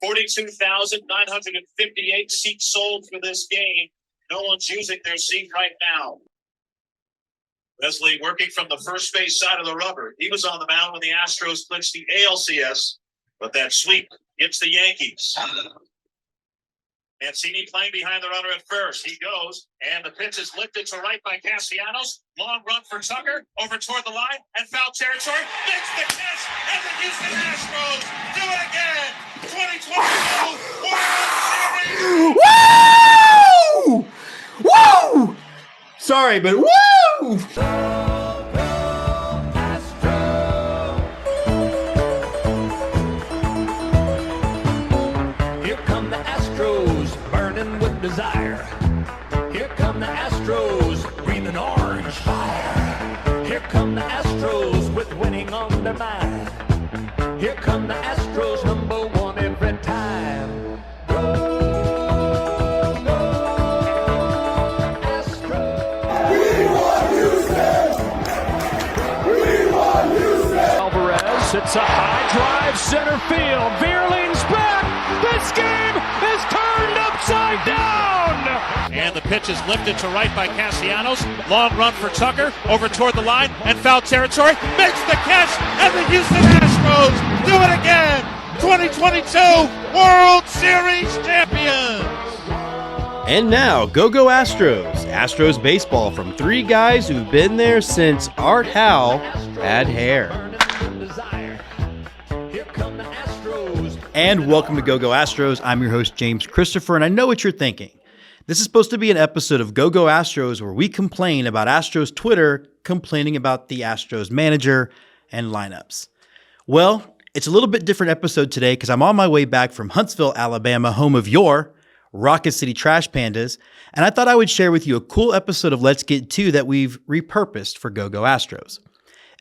42,958 seats sold for this game. No one's using their seat right now. Leslie working from the first base side of the rubber. He was on the mound when the Astros clinched the ALCS, but that sweep gets the Yankees. Mancini playing behind the runner at first. He goes, and the pitch is lifted to right by Castellanos. Long run for Tucker, over toward the line, and foul territory. Makes the catch, and the Houston Astros do it again. 2022 World Series. Woo! Woo! Sorry, but woo! Here come the Astros, burning with desire. Here come the Astros, breathing orange fire. Here come the Astros with winning on their mind. Here come the Astros, number one every time. Go! It's a high drive center field. Veerling's back. This game is turned upside down. And the pitch is lifted to right by Castellanos. Long run for Tucker, over toward the line, and foul territory. Makes the catch, and the Houston Astros do it again. 2022 World Series champions. And now, Go Astros. Astros baseball from three guys who've been there since Art Howe had hair. And welcome to Go Astros. I'm your host, James Christopher, and I know what you're thinking. This is supposed to be an episode of Go Astros where we complain about Astros Twitter complaining about the Astros manager and lineups. Well, it's a little bit different episode today because I'm on my way back from Huntsville, Alabama, home of your Rocket City Trash Pandas, and I thought I would share with you a cool episode of Let's Get To that we've repurposed for Go Astros.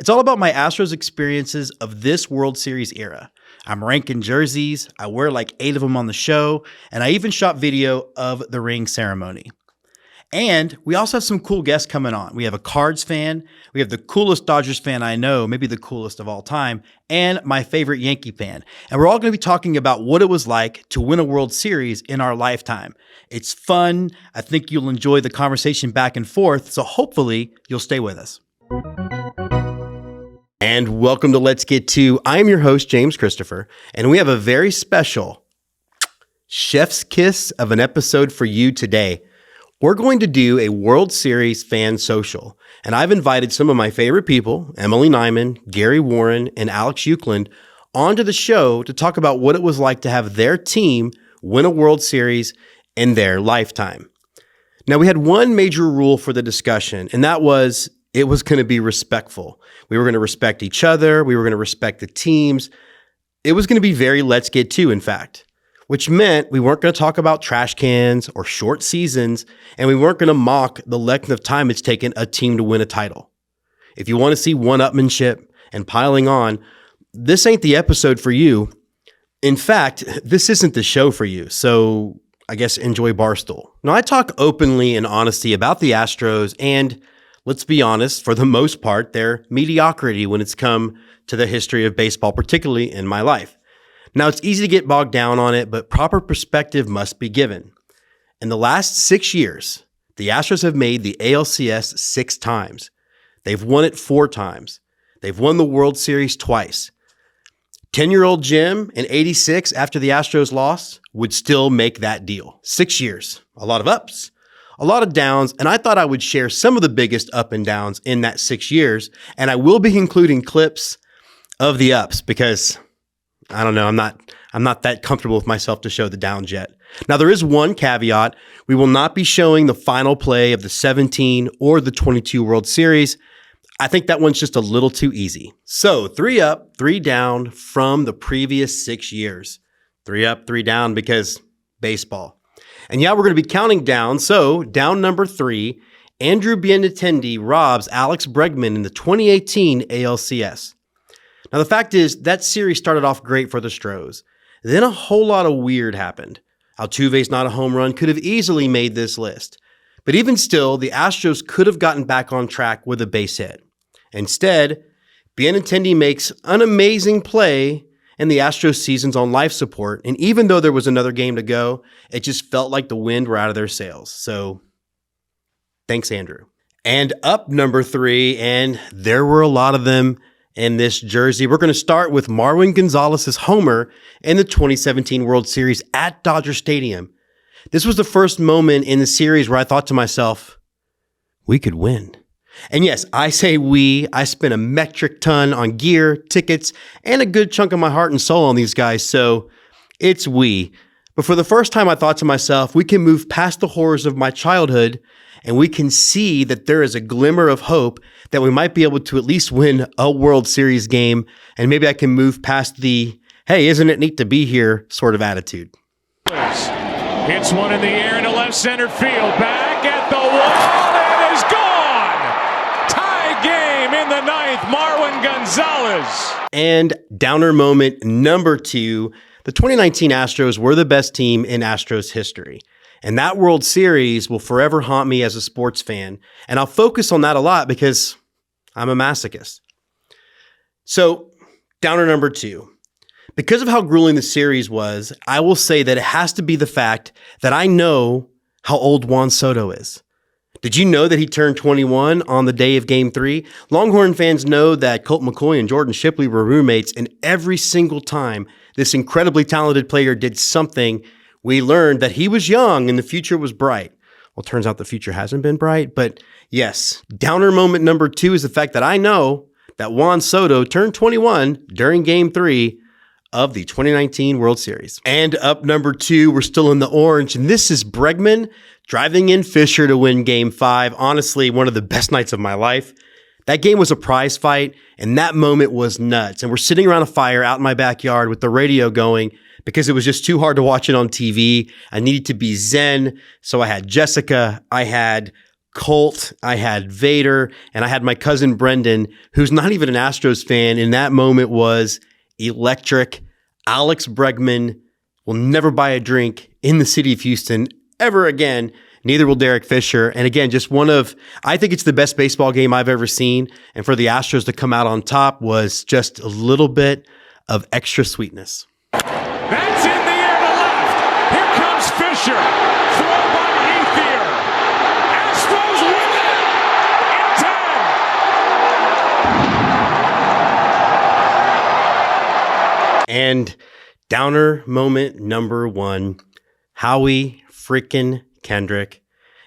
It's all about my Astros experiences of this World Series era. I'm ranking jerseys, I wear like 8 of them on the show, and I even shot video of the ring ceremony. And we also have some cool guests coming on. We have a Cards fan, we have the coolest Dodgers fan I know, maybe the coolest of all time, and my favorite Yankee fan. And we're all going to be talking about what it was like to win a World Series in our lifetime. It's fun. I think you'll enjoy the conversation back and forth, so hopefully you'll stay with us. And welcome to Let's Get To. I'm your host, James Christopher, and we have a very special chef's kiss of an episode for you today. We're going to do a World Series fan social, and I've invited some of my favorite people, Emily Nyman, Gary Warren, and Alex Euclid, onto the show to talk about what it was like to have their team win a World Series in their lifetime. Now, we had one major rule for the discussion, and that was it was going to be respectful. We were going to respect each other. We were going to respect the teams. It was going to be very Let's Get To, in fact, which meant we weren't going to talk about trash cans or short seasons, and we weren't going to mock the length of time it's taken a team to win a title. If you want to see one-upmanship and piling on, this ain't the episode for you. In fact, this isn't the show for you, so I guess enjoy Barstool. Now, I talk openly and honestly about the Astros and, let's be honest, for the most part, their mediocrity when it's come to the history of baseball, particularly in my life. Now, it's easy to get bogged down on it, but proper perspective must be given. In the last 6 years, the Astros have made the ALCS 6 times. They've won it 4 times. They've won the World Series twice. 10-year-old Jim in '86, after the Astros lost, would still make that deal. 6 years. A lot of ups, a lot of downs, and I thought I would share some of the biggest up and downs in that 6 years, and I will be including clips of the ups because, I don't know, I'm not that comfortable with myself to show the downs yet. Now, there is one caveat. We will not be showing the final play of the 17 or the 22 World Series. I think that one's just a little too easy. So 3 up, 3 down from the previous 6 years. 3 up, 3 down because baseball. And yeah, we're going to be counting down. So down number 3, Andrew Benintendi robs Alex Bregman in the 2018 ALCS. Now, the fact is that series started off great for the Stros. Then a whole lot of weird happened. Altuve's not a home run could have easily made this list. But even still, the Astros could have gotten back on track with a base hit. Instead, Benintendi makes an amazing play and the Astros season's on life support. And even though there was another game to go, it just felt like the wind were out of their sails. So thanks, Andrew. And up number 3, and there were a lot of them in this jersey. We're going to start with Marwin Gonzalez's homer in the 2017 World Series at Dodger Stadium. This was the first moment in the series where I thought to myself, we could win. And yes, I say we. I spent a metric ton on gear, tickets, and a good chunk of my heart and soul on these guys, so it's we. But for the first time, I thought to myself, we can move past the horrors of my childhood, and we can see that there is a glimmer of hope that we might be able to at least win a World Series game, and maybe I can move past the, hey, isn't it neat to be here sort of attitude. Hits one in the air into left center field. Back at the wall. It is gone. Tie game in the 9th. Marwin Gonzalez. And downer moment number 2. The 2019 Astros were the best team in Astros history. And that World Series will forever haunt me as a sports fan. And I'll focus on that a lot because I'm a masochist. So, downer number 2. Because of how grueling the series was, I will say that it has to be the fact that I know how old Juan Soto is. Did you know that he turned 21 on the day of Game 3? Longhorn fans know that Colt McCoy and Jordan Shipley were roommates, and every single time this incredibly talented player did something, we learned that he was young and the future was bright. Well, it turns out the future hasn't been bright, but yes, downer moment number 2 is the fact that I know that Juan Soto turned 21 during Game 3 of the 2019 World Series. And up number 2, we're still in the orange, and this is Bregman driving in Fisher to win Game 5. Honestly, one of the best nights of my life. That game was a prize fight, and that moment was nuts. And we're sitting around a fire out in my backyard with the radio going because it was just too hard to watch it on TV. I needed to be zen, so I had Jessica, I had Colt, I had Vader, and I had my cousin Brendan, who's not even an Astros fan, and that moment was electric. Alex Bregman will never buy a drink in the city of Houston ever again. Neither will Derek Fisher. And again, just I think it's the best baseball game I've ever seen. And for the Astros to come out on top was just a little bit of extra sweetness. That's in the air to left. Here comes Fisher. Throw by Ethier. Astros win it in 10. And downer moment number 1, Howie freaking Kendrick.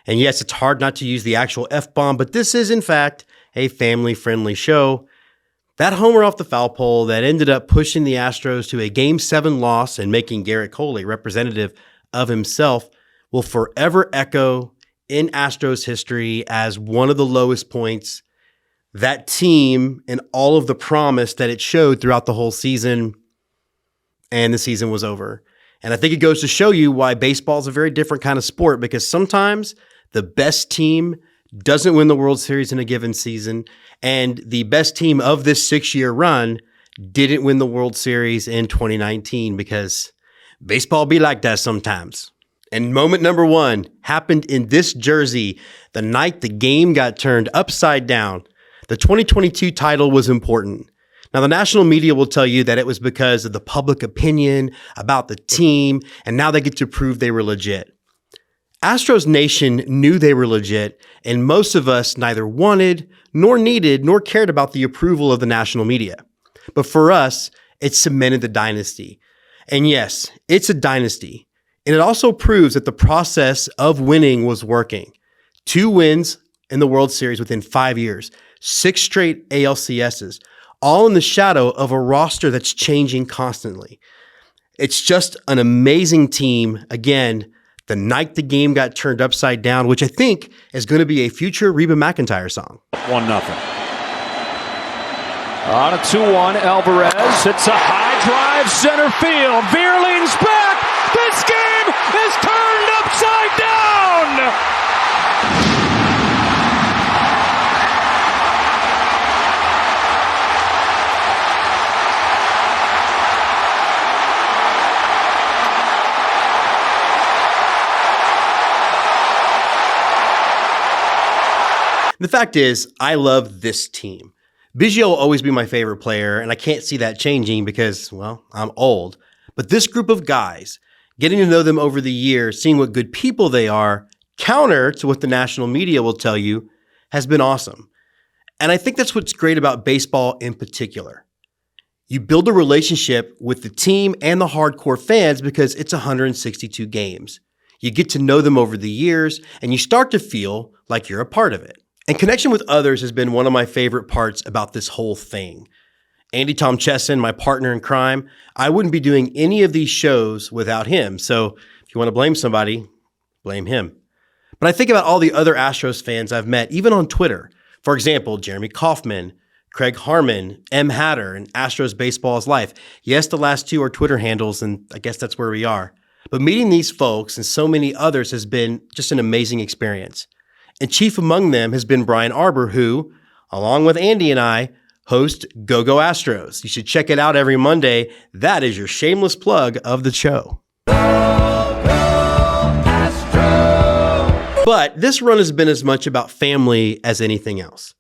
And yes, it's hard not to use the actual F-bomb, but this is in fact a family-friendly show. That homer off the foul pole that ended up pushing the Astros to a Game 7 loss and making Garrett Cole a representative of himself will forever echo in Astros history as one of the lowest points. That team and all of the promise that it showed throughout the whole season, and the season was over. And I think it goes to show you why baseball is a very different kind of sport, because sometimes the best team doesn't win the World Series in a given season, and the best team of this 6-year run didn't win the World Series in 2019 because baseball be like that sometimes. And moment number 1 happened in this jersey the night the game got turned upside down. The 2022 title was important. Now, the national media will tell you that it was because of the public opinion about the team, and now they get to prove they were legit. Astros Nation knew they were legit, and most of us neither wanted, nor needed, nor cared about the approval of the national media. But for us, it cemented the dynasty. And yes, it's a dynasty. And it also proves that the process of winning was working. 2 wins in the World Series within 5 years, 6 straight ALCSs, all in the shadow of a roster that's changing constantly. It's just an amazing team. Again, the night the game got turned upside down, which I think is going to be a future Reba McEntire song. 1-0. On a 2-1, Alvarez hits a high drive center field. Veer leans back. This game is turned upside down. The fact is, I love this team. Biggio will always be my favorite player, and I can't see that changing because, well, I'm old. But this group of guys, getting to know them over the years, seeing what good people they are, counter to what the national media will tell you, has been awesome. And I think that's what's great about baseball in particular. You build a relationship with the team and the hardcore fans because it's 162 games. You get to know them over the years, and you start to feel like you're a part of it. And connection with others has been one of my favorite parts about this whole thing. Andy Tom Chesson, my partner in crime, I wouldn't be doing any of these shows without him. So if you want to blame somebody, blame him. But I think about all the other Astros fans I've met, even on Twitter. For example, Jeremy Kaufman, Craig Harmon, M. Hatter, and Astros Baseball is Life. Yes, the last two are Twitter handles, and I guess that's where we are. But meeting these folks and so many others has been just an amazing experience. And chief among them has been Brian Arbor, who, along with Andy and I, host Go Astros. You should check it out every Monday. That is your shameless plug of the show. But this run has been as much about family as anything else.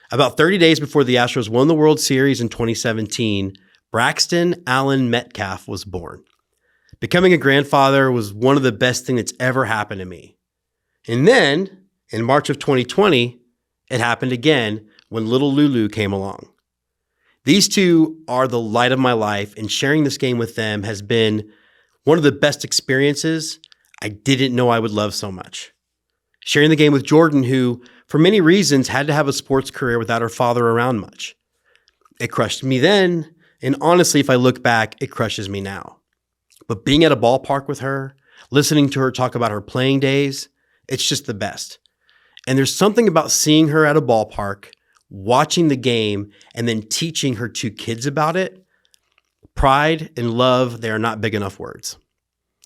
About 30 days before the Astros won the World Series in 2017, Braxton Allen Metcalf was born. Becoming a grandfather was one of the best things that's ever happened to me. And then, in March of 2020, it happened again when little Lulu came along. These two are the light of my life, and sharing this game with them has been one of the best experiences I didn't know I would love so much. Sharing the game with Jordan, who, for many reasons, had to have a sports career without her father around much. It crushed me then, and honestly, if I look back, it crushes me now. But being at a ballpark with her, listening to her talk about her playing days, it's just the best. And there's something about seeing her at a ballpark, watching the game, and then teaching her two kids about it. Pride and love, they are not big enough words.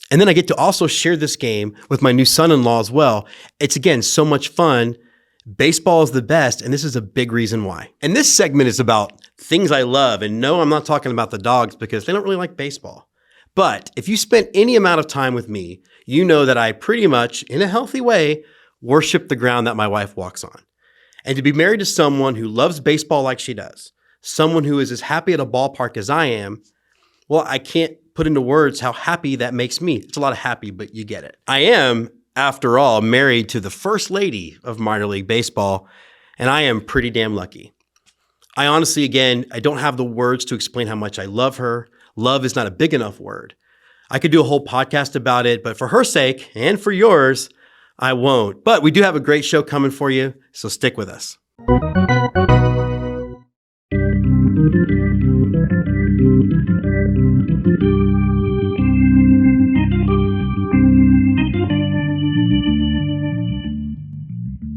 And then I get to also share this game with my new son-in-law as well. It's, again, so much fun. Baseball is the best, and this is a big reason why. And this segment is about things I love. And no, I'm not talking about the dogs because they don't really like baseball. But if you spent any amount of time with me, you know that I pretty much, in a healthy way, worship the ground that my wife walks on. And to be married to someone who loves baseball like she does, someone who is as happy at a ballpark as I am, well, I can't put into words how happy that makes me. It's a lot of happy, but you get it. I am, after all, married to the first lady of minor league baseball, and I am pretty damn lucky. I honestly, again, I don't have the words to explain how much I love her. Love is not a big enough word. I could do a whole podcast about it, but for her sake and for yours, I won't. But we do have a great show coming for you, so stick with us.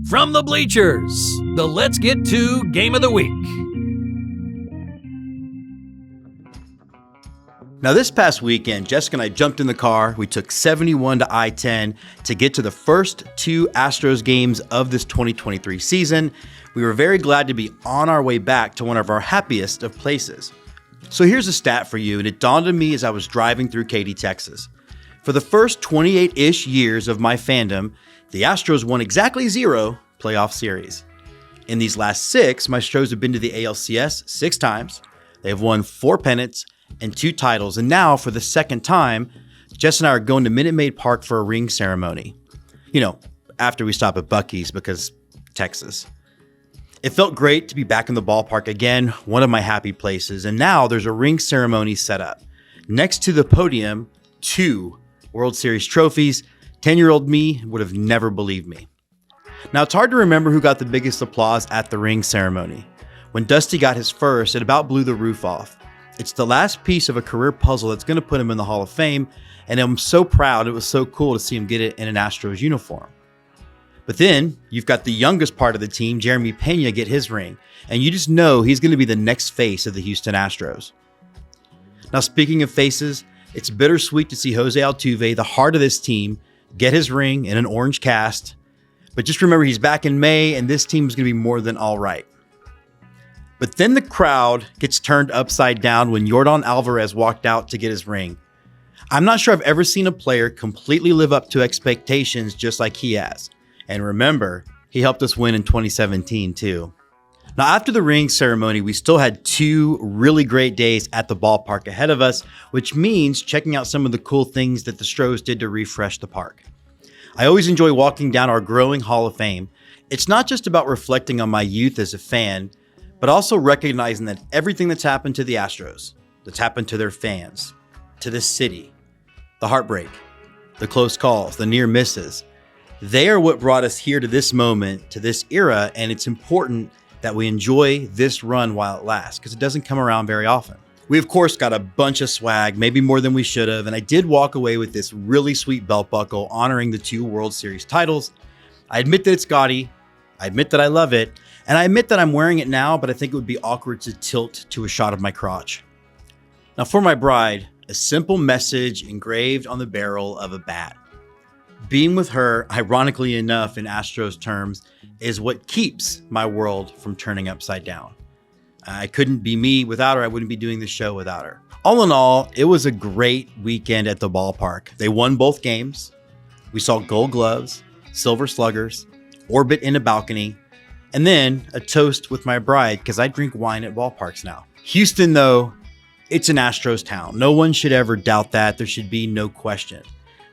From the bleachers, the Let's Get To Game of the Week. Now, this past weekend, Jessica and I jumped in the car. We took 71 to I-10 to get to the first two Astros games of this 2023 season. We were very glad to be on our way back to one of our happiest of places. So here's a stat for you, and it dawned on me as I was driving through Katy, Texas. For the first 28-ish years of my fandom, the Astros won exactly 0 playoff series. In these last 6, my Stros have been to the ALCS 6 times. They have won 4 pennants and 2 titles. And now, for the second time, Jess and I are going to Minute Maid Park for a ring ceremony. You know, after we stop at Buc-ee's because Texas. It felt great to be back in the ballpark again, one of my happy places. And now there's a ring ceremony set up. Next to the podium, 2 World Series trophies. 10-year-old me would have never believed me. Now, it's hard to remember who got the biggest applause at the ring ceremony. When Dusty got his first, it about blew the roof off. It's the last piece of a career puzzle that's going to put him in the Hall of Fame, and I'm so proud. It was so cool to see him get it in an Astros uniform. But then you've got the youngest part of the team, Jeremy Pena, get his ring, and you just know he's going to be the next face of the Houston Astros. Now, speaking of faces, it's bittersweet to see Jose Altuve, the heart of this team, get his ring in an orange cast. But just remember, he's back in May, and this team is going to be more than all right. But then the crowd gets turned upside down when Yordan Alvarez walked out to get his ring. I'm not sure I've ever seen a player completely live up to expectations just like he has. And remember, he helped us win in 2017 too. Now, after the ring ceremony, we still had 2 really great days at the ballpark ahead of us, which means checking out some of the cool things that the Stros did to refresh the park. I always enjoy walking down our growing Hall of Fame. It's not just about reflecting on my youth as a fan, but also recognizing that everything that's happened to the Astros, that's happened to their fans, to this city, the heartbreak, the close calls, the near misses, they are what brought us here to this moment, to this era, and it's important that we enjoy this run while it lasts, because it doesn't come around very often. We, of course, got a bunch of swag, maybe more than we should have, and I did walk away with this really sweet belt buckle honoring the 2 World Series titles. I admit that it's gaudy, I admit that I love it, and I admit that I'm wearing it now, but I think it would be awkward to tilt to a shot of my crotch. Now for my bride, a simple message engraved on the barrel of a bat. Being with her, ironically enough in Astros terms, is what keeps my world from turning upside down. I couldn't be me without her. I wouldn't be doing the show without her. All in all, it was a great weekend at the ballpark. They won both games. We saw Gold Gloves, Silver Sluggers, orbit in a balcony, and then a toast with my bride because I drink wine at ballparks now. Houston, though, it's an Astros town. No one should ever doubt that. There should be no question.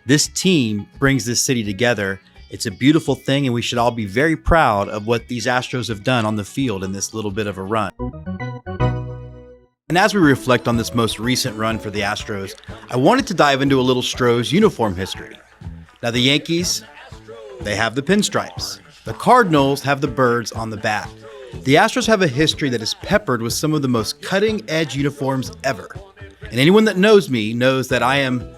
This team brings this city together. It's a beautiful thing, and we should all be very proud of what these Astros have done on the field in this little bit of a run. And as we reflect on this most recent run for the Astros, I wanted to dive into a little Stros uniform history. Now, the Yankees, they have the pinstripes. The Cardinals have the birds on the bat. The Astros have a history that is peppered with some of the most cutting-edge uniforms ever. And anyone that knows me knows that I am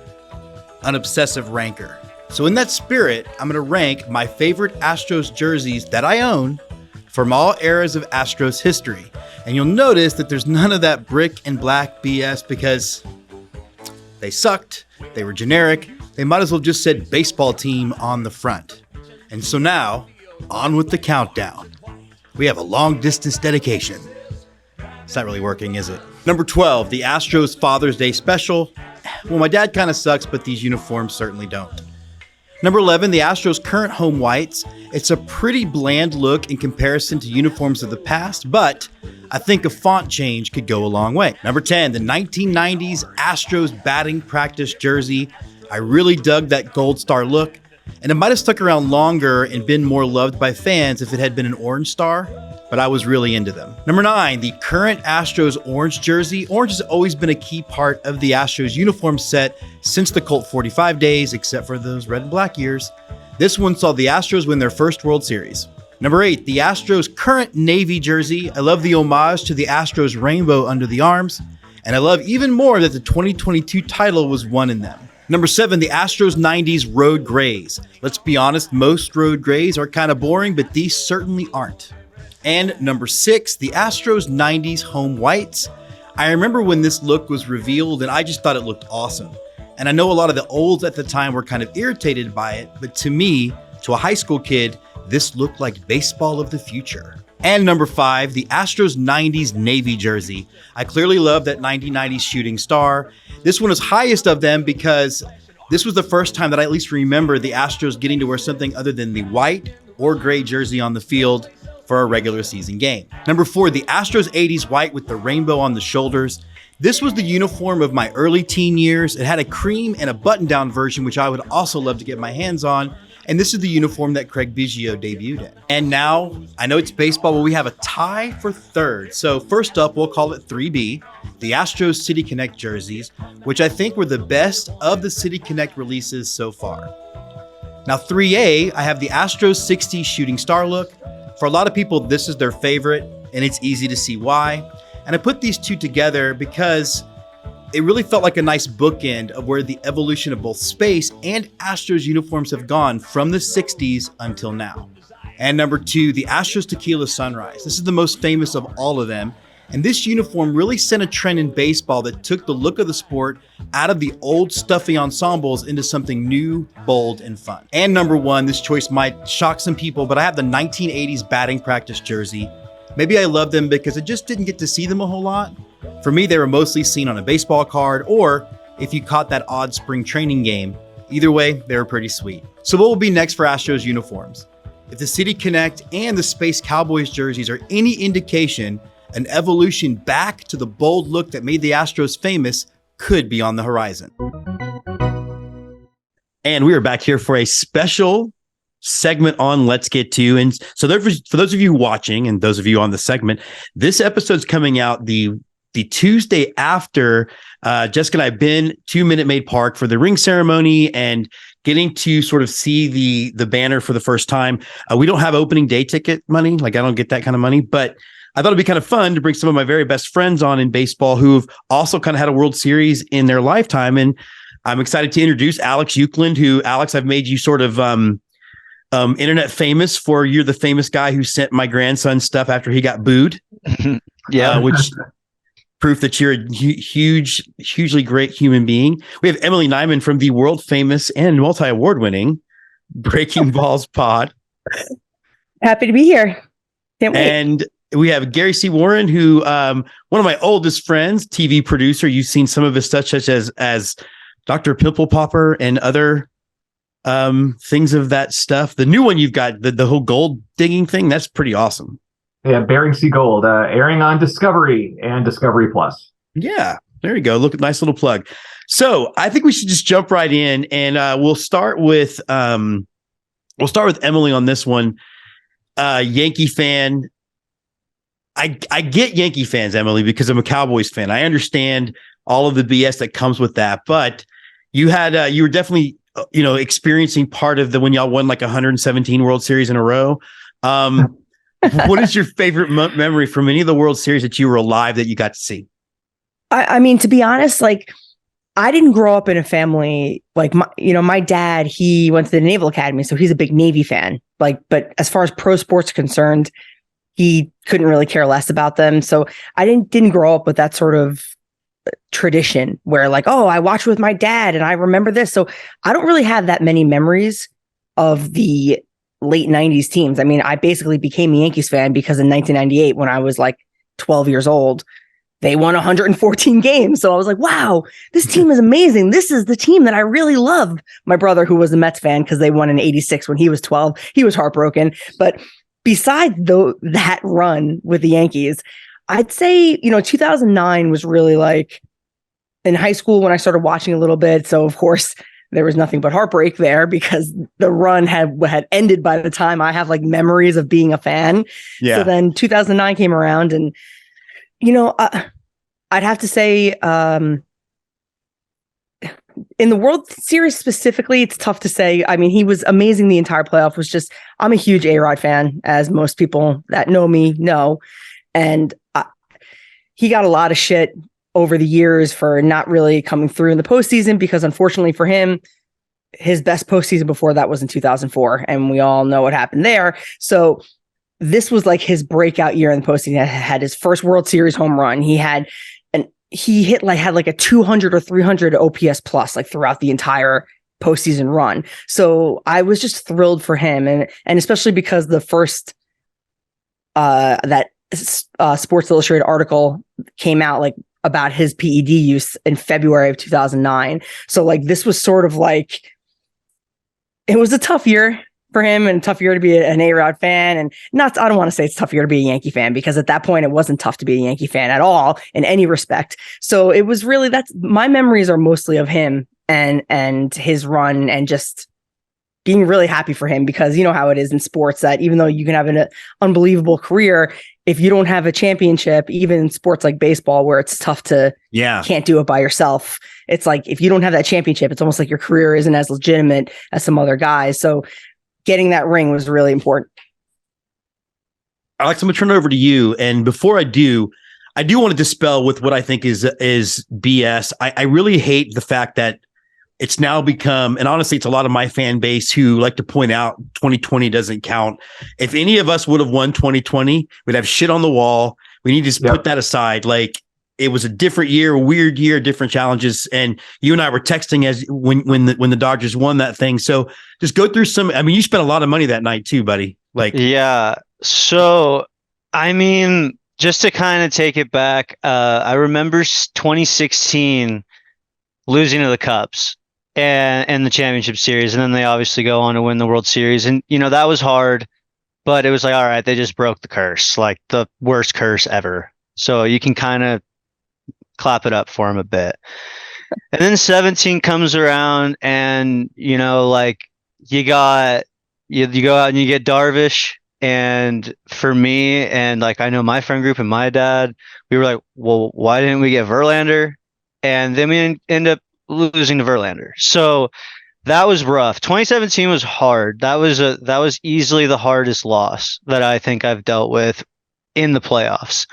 an obsessive ranker. So in that spirit, I'm going to rank my favorite Astros jerseys that I own from all eras of Astros history. And you'll notice that there's none of that brick and black BS because they sucked, they were generic, they might as well just said baseball team on the front. And so now, on with the countdown. We have a long distance dedication. It's not really working, is it? Number 12, the Astros Father's Day Special. Well, my dad kind of sucks, but these uniforms certainly don't. Number 11, the Astros' current home whites. It's a pretty bland look in comparison to uniforms of the past, but I think a font change could go a long way. Number 10, the 1990s Astros batting practice jersey. I really dug that gold star look, and it might have stuck around longer and been more loved by fans if it had been an orange star, but I was really into them. Number 9, the current Astros orange jersey. Orange has always been a key part of the Astros uniform set since the Colt 45 days, except for those red and black years. This one saw the Astros win their first World Series. Number 8, the Astros current navy jersey. I love the homage to the Astros rainbow under the arms, and I love even more that the 2022 title was won in them. Number 7, the Astros 90s road grays. Let's be honest, most road grays are kind of boring, but these certainly aren't. And number 6, the Astros 90s home whites. I remember when this look was revealed and I just thought it looked awesome. And I know a lot of the olds at the time were kind of irritated by it, but to me, to a high school kid, this looked like baseball of the future. And number 5, the Astros 90s navy jersey. I clearly love that 1990s shooting star. This one is highest of them because this was the first time that I at least remember the Astros getting to wear something other than the white or gray jersey on the field for a regular season game. Number 4, the Astros 80s white with the rainbow on the shoulders. This was the uniform of my early teen years. It had a cream and a button-down version, which I would also love to get my hands on. And this is the uniform that Craig Biggio debuted in. And now, I know it's baseball, but we have a tie for third. So first up, we'll call it 3B, the Astros City Connect jerseys, which I think were the best of the City Connect releases so far. Now 3A, I have the Astros 60s shooting star look. For a lot of people, this is their favorite, and it's easy to see why. And I put these two together because it really felt like a nice bookend of where the evolution of both Space and Astros uniforms have gone from the 60s until now. And number 2, the Astros Tequila Sunrise. This is the most famous of all of them. And this uniform really set a trend in baseball that took the look of the sport out of the old stuffy ensembles into something new, bold, and fun. And number 1, this choice might shock some people, but I have the 1980s batting practice jersey. Maybe I love them because I just didn't get to see them a whole lot. For me, they were mostly seen on a baseball card, or if you caught that odd spring training game. Either way, they were pretty sweet. So what will be next for Astros uniforms? If the City Connect and the Space Cowboys jerseys are any indication, an evolution back to the bold look that made the Astros famous could be on the horizon. And we are back here for a special segment on Let's Get To. And so for those of you watching and those of you on the segment, this episode's coming out the Tuesday after Jessica and I have been to Minute Maid Park for the ring ceremony and getting to sort of see the banner for the first time. We don't have opening day ticket money. Like, I don't get that kind of money, but I thought it'd be kind of fun to bring some of my very best friends on in baseball who've also kind of had a World Series in their lifetime. And I'm excited to introduce Alex Euclid, who, Alex, I've made you sort of internet famous for. You're the famous guy who sent my grandson stuff after he got booed. Yeah. Which proof that you're a hugely great human being. We have Emily Nyman from the world famous and multi-award winning Breaking Balls pod. Happy to be here. Can't wait. And we have Gary C. Warren, who one of my oldest friends, TV producer. You've seen some of his stuff, such as Dr. Pimple Popper and other things of that stuff. The new one you've got, the whole gold digging thing, that's pretty awesome. Yeah, Bering Sea Gold, airing on Discovery and Discovery Plus. Yeah, there you go. Look, nice little plug. So I think we should just jump right in, and we'll start with Emily on this one. Yankee fan. I get Yankee fans, Emily, because I'm a Cowboys fan. I understand all of the BS that comes with that, but you were definitely experiencing part of when y'all won like 117 World Series in a row. What is your favorite memory from any of the World Series that you were alive that you got to see? I mean, to be honest, like, I didn't grow up in a family like my dad, he went to the Naval Academy, so he's a big Navy fan. Like, but as far as pro sports are concerned, he couldn't really care less about them. So I didn't grow up with that sort of tradition where like, oh, I watched with my dad and I remember this. So I don't really have that many memories of the late 90s teams. I mean, I basically became a Yankees fan because in 1998, when I was like 12 years old, they won 114 games. So I was like, wow, this team is amazing. This is the team that I really love. My brother, who was a Mets fan because they won in 86 when he was 12, he was heartbroken. But besides that run with the Yankees, I'd say, 2009 was really like in high school when I started watching a little bit. So of course, there was nothing but heartbreak there because the run had ended by the time I have like memories of being a fan. Yeah. So then 2009 came around and, I'd have to say in the World Series specifically, it's tough to say. I mean, he was amazing. The entire playoff I'm a huge A-Rod fan, as most people that know me know. And he got a lot of shit over the years for not really coming through in the postseason because unfortunately for him, his best postseason before that was in 2004. And we all know what happened there. So this was like his breakout year in the postseason. He had his first World Series home run. He had a 200 or 300 OPS plus like throughout the entire postseason run. So I was just thrilled for him. And especially because the first, Sports Illustrated article came out like about his PED use in February of 2009. So like, this was sort of like, it was a tough year for him and a tough year to be an A-Rod fan. And I don't want to say it's a tough year to be a Yankee fan because at that point it wasn't tough to be a Yankee fan at all in any respect. So it was really, my memories are mostly of him and his run and just being really happy for him because you know how it is in sports that even though you can have an unbelievable career, if you don't have a championship, even in sports like baseball, where it's tough to, can't do it by yourself. It's like, if you don't have that championship, it's almost like your career isn't as legitimate as some other guys. So getting that ring was really important. Alex, I'm gonna turn it over to you. And before I do want to dispel with what I think is BS. I really hate the fact that it's now become, and honestly, it's a lot of my fan base who like to point out 2020 doesn't count. If any of us would have won 2020, we'd have shit on the wall. We need to put that aside. Like, it was a different year, a weird year, different challenges. And you and I were texting as when the Dodgers won that thing. So just go through some. I mean, you spent a lot of money that night too, buddy. Like, yeah. So, I mean, just to kind of take it back, I remember 2016 losing to the Cubs and the championship series, and then they obviously go on to win the World Series, and that was hard. but it was like, all right, they just broke the curse, like the worst curse ever. So you can kind of clap it up for them a bit. And then 17 comes around, and like you go out and you get Darvish. And for me, and like I know my friend group and my dad, we were like, well, why didn't we get Verlander? And then we end up losing to Verlander. So that was rough. 2017 was hard. That was easily the hardest loss that I think I've dealt with in the playoffs.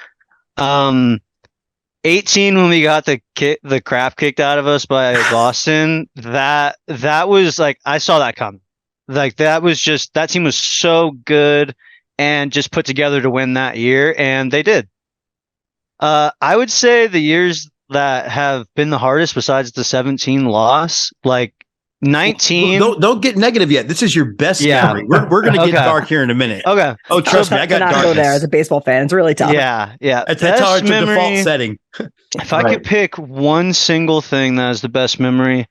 18, when we got the crap kicked out of us by Boston, that was like, I saw that coming. Like that team was so good and just put together to win that year, and they did. I would say the years that have been the hardest besides the 17 loss, like 19. Don't get negative yet. This is your best memory. We're going to get dark here in a minute. Okay. Oh, trust me, I got darkness. Go there as a baseball fan. It's really tough. Yeah. That's how it's a default setting. If I could pick one single thing that is the best memory,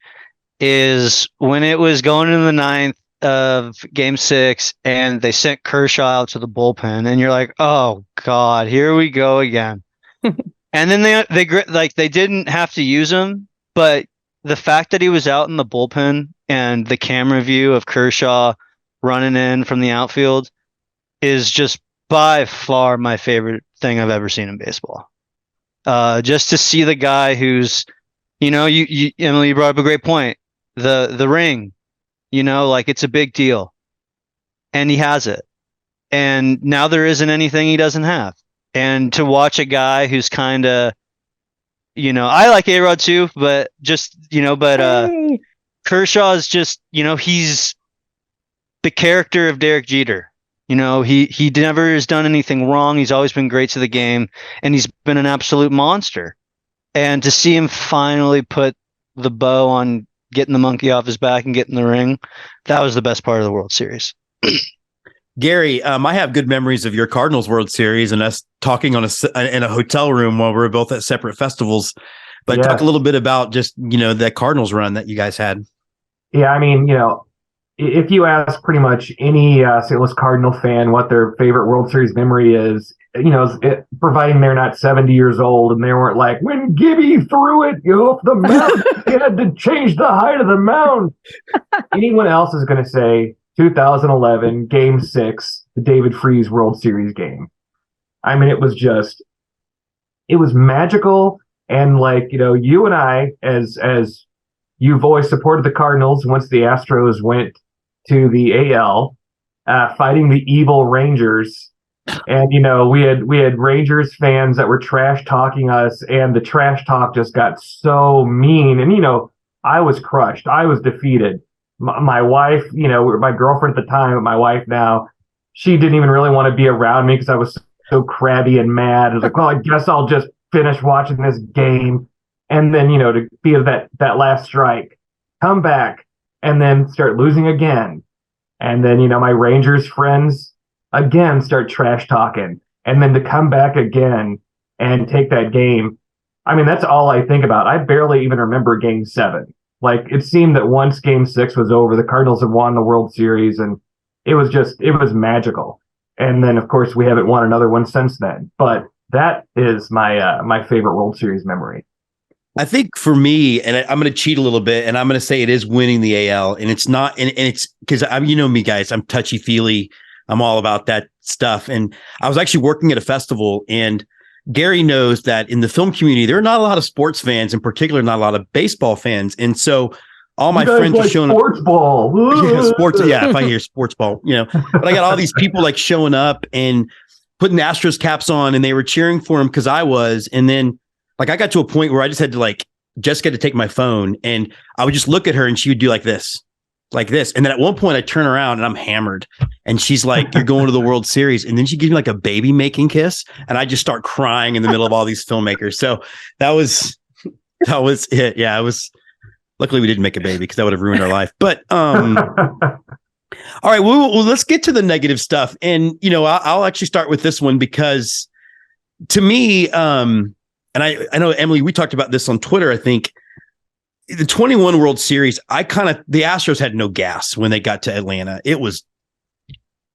is when it was going into the ninth of Game 6, and they sent Kershaw out to the bullpen, and you're like, oh God, here we go again. And then they didn't have to use him, but the fact that he was out in the bullpen and the camera view of Kershaw running in from the outfield is just by far my favorite thing I've ever seen in baseball. Just to see the guy who's, you Emily, you brought up a great point. The ring, like it's a big deal, and he has it. And now there isn't anything he doesn't have. And to watch a guy who's kind of, I like A-Rod too, but just, Kershaw is just, he's the character of Derek Jeter. He never has done anything wrong. He's always been great to the game, and he's been an absolute monster. And to see him finally put the bow on getting the monkey off his back and getting the ring, that was the best part of the World Series. Gary, I have good memories of your Cardinals World Series and us talking in a hotel room while we were both at separate festivals. But talk a little bit about just, that Cardinals run that you guys had. Yeah, I mean, if you ask pretty much any St. Louis Cardinal fan what their favorite World Series memory is, providing they're not 70 years old and they weren't like, when Gibby threw it off the mound, he had to change the height of the mound. Anyone else is going to say 2011 Game 6, the David Freese World Series game. I mean, it was magical. And like, you and I, as you've always supported the Cardinals once the Astros went to the AL, fighting the evil Rangers. And, we had Rangers fans that were trash talking us, and the trash talk just got so mean. And, I was crushed. I was defeated. My wife, my girlfriend at the time, my wife now, she didn't even really want to be around me because I was so crabby and mad. I was like, well, I guess I'll just finish watching this game. And then, to be that last strike, come back, and then start losing again. And then, my Rangers friends again start trash talking. And then to come back again and take that game. I mean, that's all I think about. I barely even remember Game 7. Like, it seemed that once Game 6 was over, the Cardinals had won the World Series, and it was magical. And then, of course, we haven't won another one since then. But that is my favorite World Series memory. I think for me, and I'm going to cheat a little bit, and I'm going to say it is winning the AL, and it's not, and it's because me, guys, I'm touchy feely. I'm all about that stuff. And I was actually working at a festival, and Gary knows that in the film community, there are not a lot of sports fans, in particular, not a lot of baseball fans. And so all my friends are showing sports ball. Sports. Yeah. If I hear sports ball, but I got all these people like showing up and putting the Astros caps on, and they were cheering for him because I was. And then like, I got to a point where I just had to Jessica to take my phone, and I would just look at her, and she would do like this. And then at one point I turn around and I'm hammered, and she's like, you're going to the World Series. And then she gives me like a baby making kiss, and I just start crying in the middle of all these filmmakers. So that was it. Yeah. It was, luckily we didn't make a baby because that would have ruined our life. But, all right, well, let's get to the negative stuff. And, I'll actually start with this one because to me, and I know, Emily, we talked about this on Twitter, I think. The 21 World Series, the Astros had no gas when they got to Atlanta. It was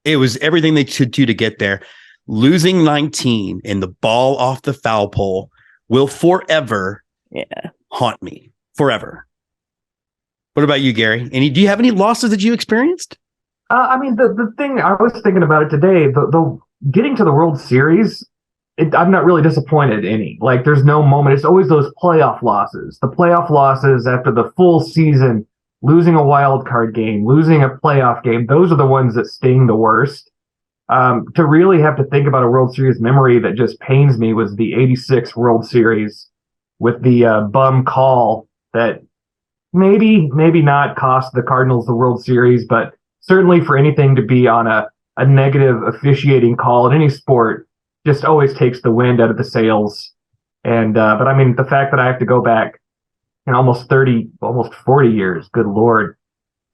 It was everything they could do to get there. Losing 19 and the ball off the foul pole will forever haunt me. Forever. What about you, Gary? Do you have any losses that you experienced? I mean, the thing, I was thinking about it today, the getting to the World Series, I'm not really disappointed any. Like, there's no moment. It's always those playoff losses. The playoff losses after the full season, losing a wild card game, losing a playoff game, those are the ones that sting the worst. To really have to think about a World Series memory that just pains me was the 86 World Series with the bum call that maybe not cost the Cardinals the World Series, but certainly for anything to be on a negative officiating call in any sport just always takes the wind out of the sails. And but I mean, the fact that I have to go back in almost 40 years, good Lord,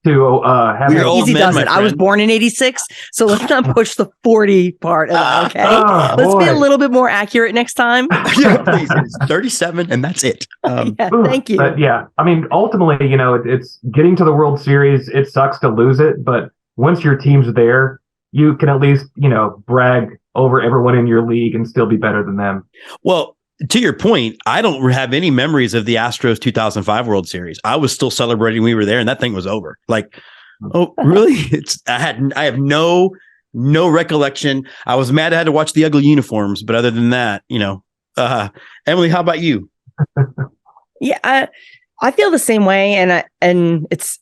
to have Easy does it. I was born in 86, so let's not push the 40 part of that, okay? Let's be a little bit more accurate next time. Yeah, please. It's 37, and that's it. Thank you. But yeah, I mean, ultimately, it's getting to the World Series. It sucks to lose it, but once your team's there, you can at least, brag over everyone in your league and still be better than them. Well, to your point, I don't have any memories of the Astros 2005 World Series. I was still celebrating we were there, and that thing was over. Like, oh, really? I have no recollection. I was mad I had to watch the ugly uniforms, but other than that, Emily, how about you? Yeah, I feel the same way, and it's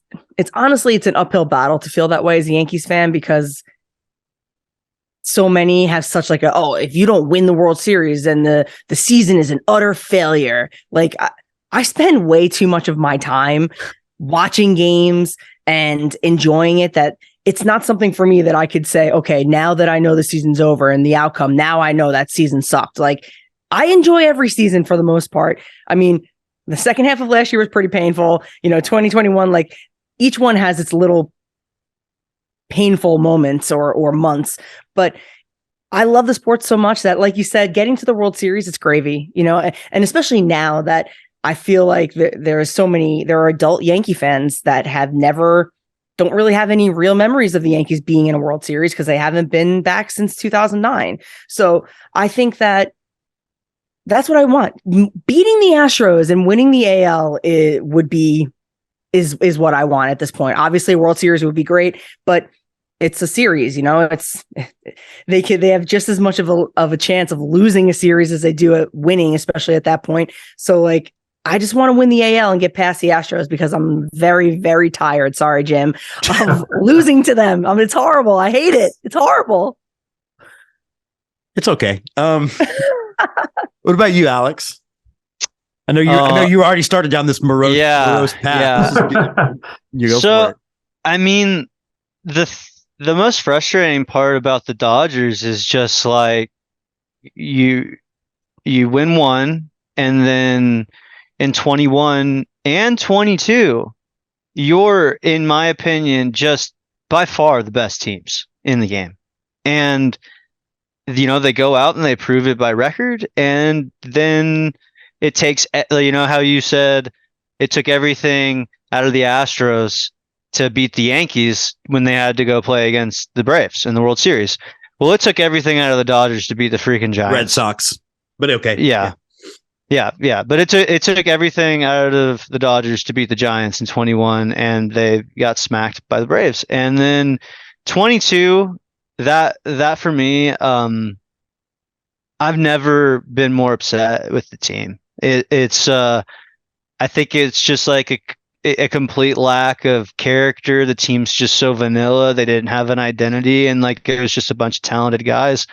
honestly, it's an uphill battle to feel that way as a Yankees fan, because so many have such like if you don't win the World Series, then the season is an utter failure. Like, I spend way too much of my time watching games and enjoying it, that it's not something for me that I could say, okay, now that I know the season's over and the outcome, now I know that season sucked. Like, I enjoy every season for the most part. I mean, the second half of last year was pretty painful. 2021, like, each one has its little painful moments or months, but I love the sport so much that, like you said, getting to the World Series, it's gravy, and especially now that I feel like there are adult Yankee fans that don't really have any real memories of the Yankees being in a World Series because they haven't been back since 2009. So I think that's what I want. Beating the Astros and winning the AL is what I want at this point. Obviously, World Series would be great, but it's a series, they have just as much of a chance of losing a series as they do at winning, especially at that point. So, like, I just want to win the AL and get past the Astros because I'm very, very tired. Sorry, Jim, of losing to them. I mean, it's horrible. I hate it. It's horrible. It's okay. What about you, Alex? I know you already started down this morose path. Yeah. You go for it. I mean, the most frustrating part about the Dodgers is just like you win one, and then in 21 and 22, you're, in my opinion, just by far the best teams in the game. And, they go out and they prove it by record. And then it takes, how you said it took everything out of the Astros to beat the Yankees when they had to go play against the Braves in the World Series. Well, it took everything out of the Dodgers to beat the freaking Giants. Red Sox. But okay. Yeah. But it took everything out of the Dodgers to beat the Giants in 21, and they got smacked by the Braves. And then 22, that for me, I've never been more upset with the team. It's I think it's just like a complete lack of character. The team's just so vanilla. They didn't have an identity, and like it was just a bunch of talented guys.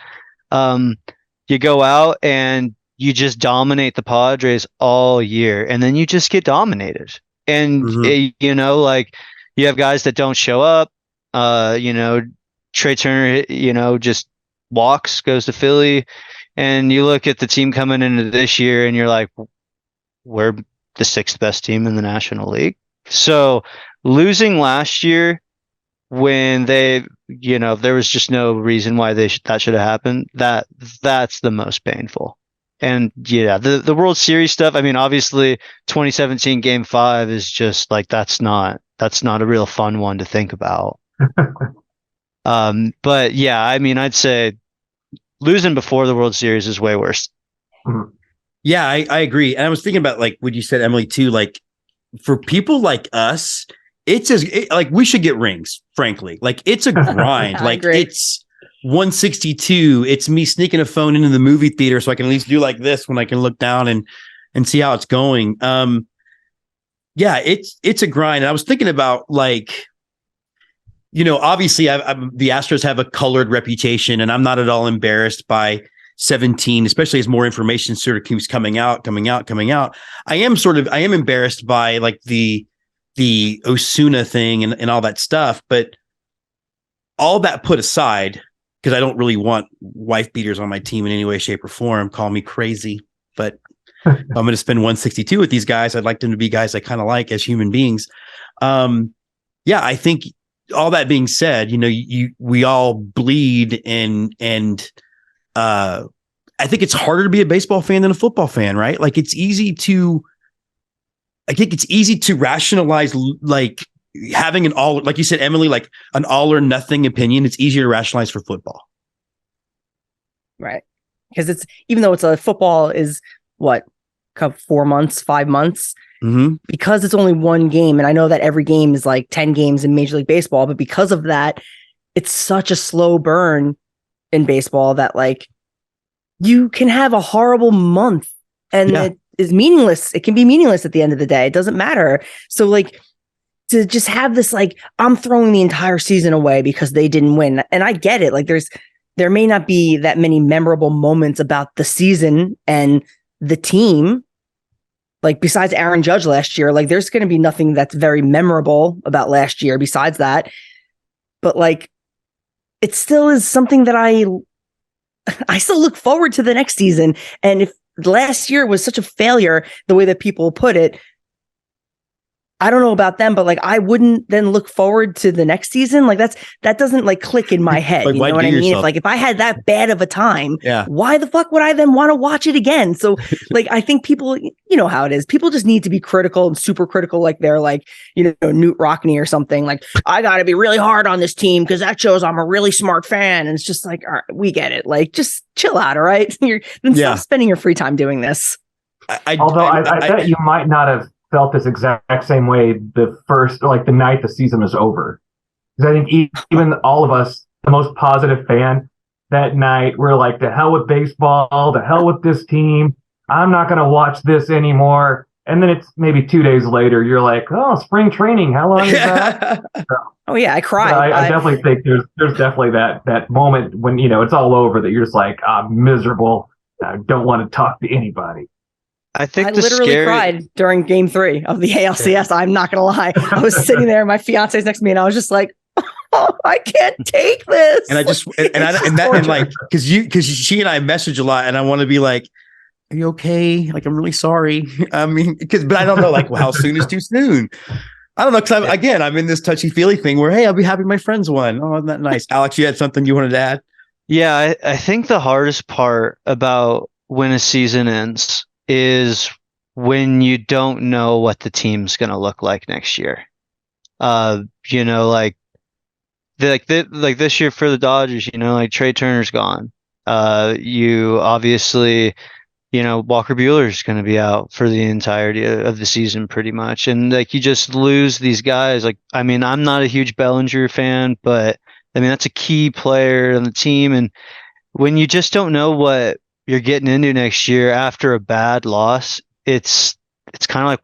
You go out and you just dominate the Padres all year, and then you just get dominated. And like you have guys that don't show up. Trey Turner, just walks, goes to Philly, and you look at the team coming into this year, and you're like, we're the sixth best team in the National League. So losing last year when there was just no reason why that should have happened, that's the most painful. And the World Series stuff, I mean, obviously 2017 Game 5 is just like, that's not a real fun one to think about. But yeah, I mean, I'd say losing before the World Series is way worse. Yeah, I agree. And I was thinking about like what you said, Emily, too. Like for people like us, like we should get rings, frankly. Like it's a grind. I Like agree. it's 162. It's me sneaking a phone into the movie theater so I can at least do like this when I can look down and see how it's going. Yeah, it's a grind. And I was thinking about like, obviously the Astros have a colored reputation, and I'm not at all embarrassed by 17, especially as more information sort of keeps coming out. I am embarrassed by like the Osuna thing and all that stuff, but all that put aside, because I don't really want wife beaters on my team in any way, shape, or form. Call me crazy, but if I'm going to spend 162 with these guys, I'd like them to be guys I kind of like as human beings. Yeah, I think all that being said, we all bleed and I think it's harder to be a baseball fan than a football fan, right? Like I think it's easy to rationalize like having an all, like you said, Emily, like an all or nothing opinion. It's easier to rationalize for football. Right. Because it's, even though it's a football is what, 4 months, 5 months, because it's only one game. And I know that every game is like 10 games in Major League Baseball, but because of that, it's such a slow burn in baseball that like you can have a horrible month and it is meaningless. It can be meaningless at the end of the day. It doesn't matter. So like to just have this, like, I'm throwing the entire season away because they didn't win. And I get it. Like there may not be that many memorable moments about the season and the team. Like besides Aaron Judge last year, like there's going to be nothing that's very memorable about last year besides that. But like, it still is something that I still look forward to the next season. And if last year was such a failure, the way that people put it, I don't know about them, but like I wouldn't then look forward to the next season. Like that doesn't like click in my head. Like, you know what I mean? If I had that bad of a time, why the fuck would I then want to watch it again? So like I think people, you know how it is. People just need to be critical and super critical, like they're like, Newt Rockney or something. Like I got to be really hard on this team because that shows I'm a really smart fan. And it's just like, all right, we get it. Like just chill out, all right? Stop spending your free time doing this. I bet you might not have felt this exact same way the night the season was over. Because I think even all of us, the most positive fan that night, we're like, the hell with baseball, the hell with this team. I'm not going to watch this anymore. And then it's maybe 2 days later, you're like, oh, spring training. How long is that? Oh yeah, I cried. I definitely think there's definitely that moment when, it's all over that you're just like, I'm miserable. I don't want to talk to anybody. I think I literally cried during Game 3 of the ALCS. I'm not gonna lie. I was sitting there, my fiance's next to me, and I was just like, "Oh, I can't take this." And I just because she and I message a lot, and I want to be like, "Are you okay? Like, I'm really sorry." I mean, but I don't know, like, how soon is too soon. I don't know, because I'm in this touchy feely thing where, hey, I'll be happy my friends won. Oh, isn't that nice? Alex, you had something you wanted to add? Yeah, I think the hardest part about when a season ends is when you don't know what the team's going to look like next year. Like this year for the Dodgers, like Trey Turner's gone. You obviously, Walker Buehler's going to be out for the entirety of the season pretty much. And like, you just lose these guys. Like, I mean, I'm not a huge Bellinger fan, but I mean, that's a key player on the team. And when you just don't know what you're getting into next year after a bad loss, it's kind of like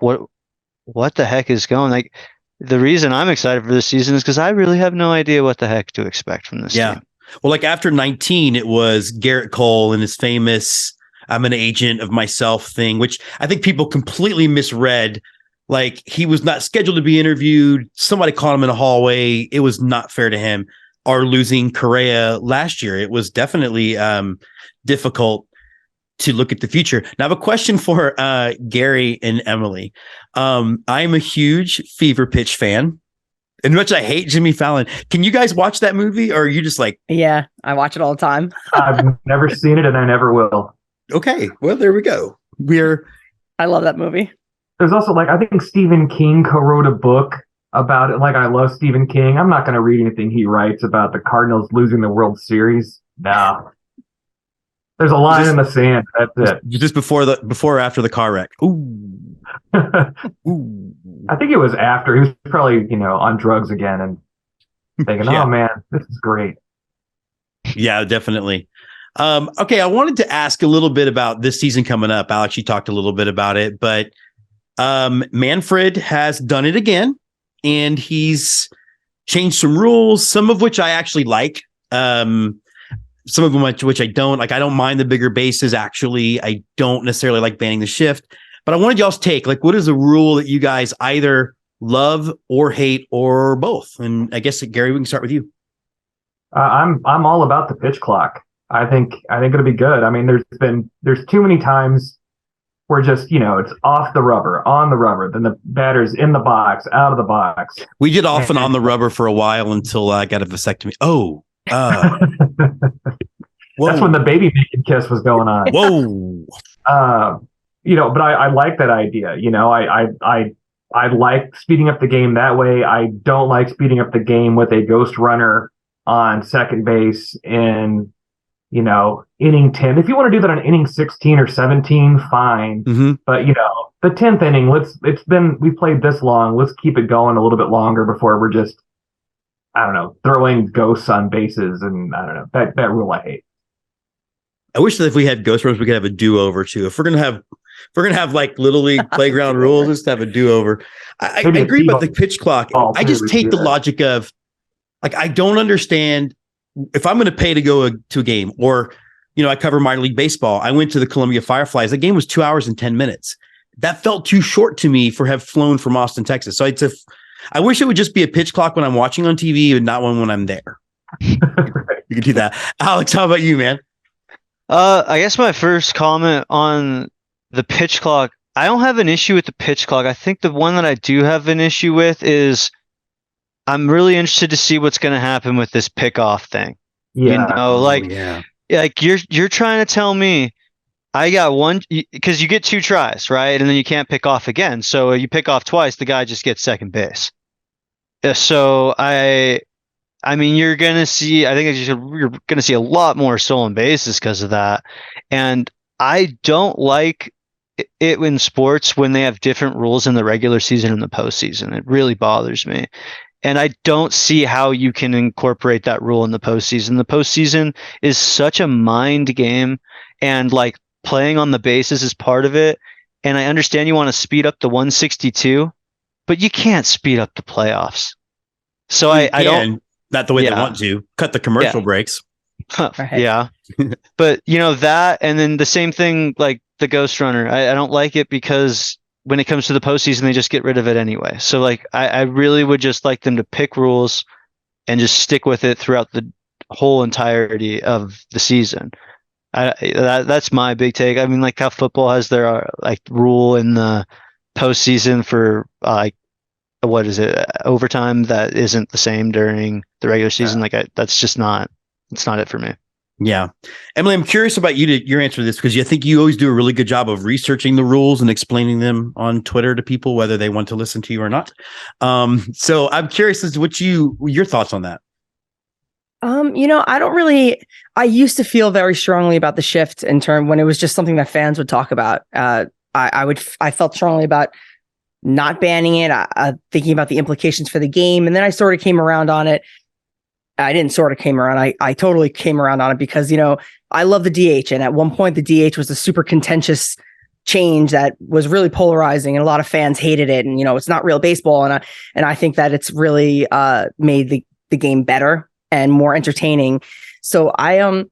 what the heck is going. Like the reason I'm excited for this season is because I really have no idea what the heck to expect from this team. Well, like after 19, it was Garrett Cole and his famous "I'm an agent of myself" thing, which I think people completely misread. Like he was not scheduled to be interviewed. Somebody caught him in a hallway. It was not fair to him. Or losing Correa last year, it was definitely difficult to look at the future. Now, I have a question for Gary and Emily. I'm a huge Fever Pitch fan. And much I hate Jimmy Fallon. Can you guys watch that movie, or are you just like... Yeah, I watch it all the time. I've never seen it, and I never will. Okay, well, there we go. I love that movie. There's also, like, I think Stephen King co-wrote a book about it. Like, I love Stephen King. I'm not going to read anything he writes about the Cardinals losing the World Series. No. There's a line in the sand. That's it. Just before or after the car wreck. Ooh. Ooh. I think it was after. He was probably, on drugs again and thinking, Yeah. oh man, this is great. Yeah, definitely. Okay, I wanted to ask a little bit about this season coming up. Alex, you talked a little bit about it, but Manfred has done it again, and he's changed some rules, some of which I actually like. Some of them which I don't like. I don't mind the bigger bases. Actually, I don't necessarily like banning the shift, but I wanted y'all's take. Like, what is a rule that you guys either love or hate or both? And I guess, Gary, we can start with you. I'm all about the pitch clock. I think it'll be good. I mean, there's too many times where just, it's off the rubber, on the rubber, then the batter's in the box, out of the box. We did off and on the rubber for a while until I got a vasectomy. Oh. That's when the baby making kiss was going on. Whoa. But I like that idea. I like speeding up the game that way. I don't like speeding up the game with a ghost runner on second base in, inning 10. If you want to do that on inning 16 or 17, fine. Mm-hmm. But, the 10th inning, we played this long. Let's keep it going a little bit longer before we're just, I don't know, throwing ghosts on bases. And I don't know, that rule I hate. I wish that if we had ghost runners, we could have a do-over too. If we're gonna have like Little League playground rules, just have a do-over. I agree about the pitch clock. I just hate the logic of, like, I don't understand if I'm going to pay to go to a game, or, I cover minor league baseball. I went to the Columbia Fireflies. The game was 2 hours and 10 minutes. That felt too short to me for have flown from Austin, Texas. So I wish it would just be a pitch clock when I'm watching on TV and not one when I'm there. You can do that. Alex, how about you, man? I guess my first comment on the pitch clock, I don't have an issue with the pitch clock. I think the one that I do have an issue with is I'm really interested to see what's going to happen with this pickoff thing. Yeah. Like you're trying to tell me I got one, because you get 2 tries, right? And then you can't pick off again. So you pick off twice, the guy just gets second base. So I mean, you're going to see a lot more stolen bases because of that. And I don't like it in sports when they have different rules in the regular season and the postseason. It really bothers me. And I don't see how you can incorporate that rule in the postseason. The postseason is such a mind game, and like playing on the bases is part of it. And I understand you want to speed up the 162, but you can't speed up the playoffs. So I don't. Not the way they want to. Cut the commercial breaks. Right. Yeah. But that, and then the same thing, like the ghost runner, I don't like it because when it comes to the postseason, they just get rid of it anyway. So like, I really would just like them to pick rules and just stick with it throughout the whole entirety of the season. That's my big take. I mean, like how football has their like rule in the postseason for what is it, overtime that isn't the same during the regular season. That's just not, it's not it for me. Yeah. Emily, I'm curious about your answer to this, because I think you always do a really good job of researching the rules and explaining them on Twitter to people, whether they want to listen to you or not. So I'm curious as to your thoughts on that. I used to feel very strongly about the shift in term when it was just something that fans would talk about. I felt strongly about not banning it, thinking about the implications for the game. And then I sort of came around on it. I didn't sort of came around. I totally came around on it because, I love the DH. And at one point, the DH was a super contentious change that was really polarizing, and a lot of fans hated it. And, it's not real baseball. And I think that it's really made the game better and more entertaining. So I'm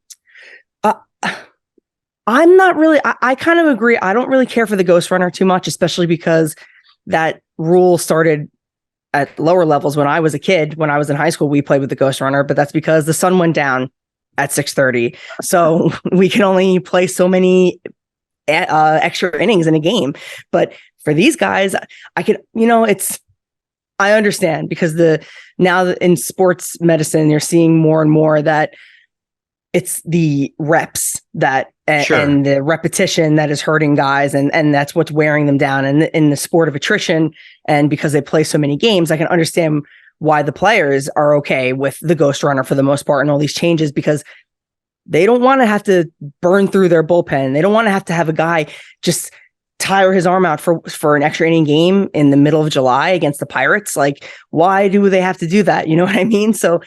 not really, I kind of agree. I don't really care for the ghost runner too much, especially because that rule started at lower levels when I was a kid. When I was in high school, we played with the ghost runner, but that's because the sun went down at 6:30. So we can only play so many extra innings in a game. But for these guys, I understand, because now in sports medicine, you're seeing more and more that it's the reps that Sure. and the repetition that is hurting guys, and that's what's wearing them down. And in the sport of attrition, and because they play so many games, I can understand why the players are okay with the ghost runner for the most part and all these changes, because they don't want to have to burn through their bullpen. They don't want to have a guy just tire his arm out for an extra inning game in the middle of July against the Pirates. Like, why do they have to do that? You know what I mean? So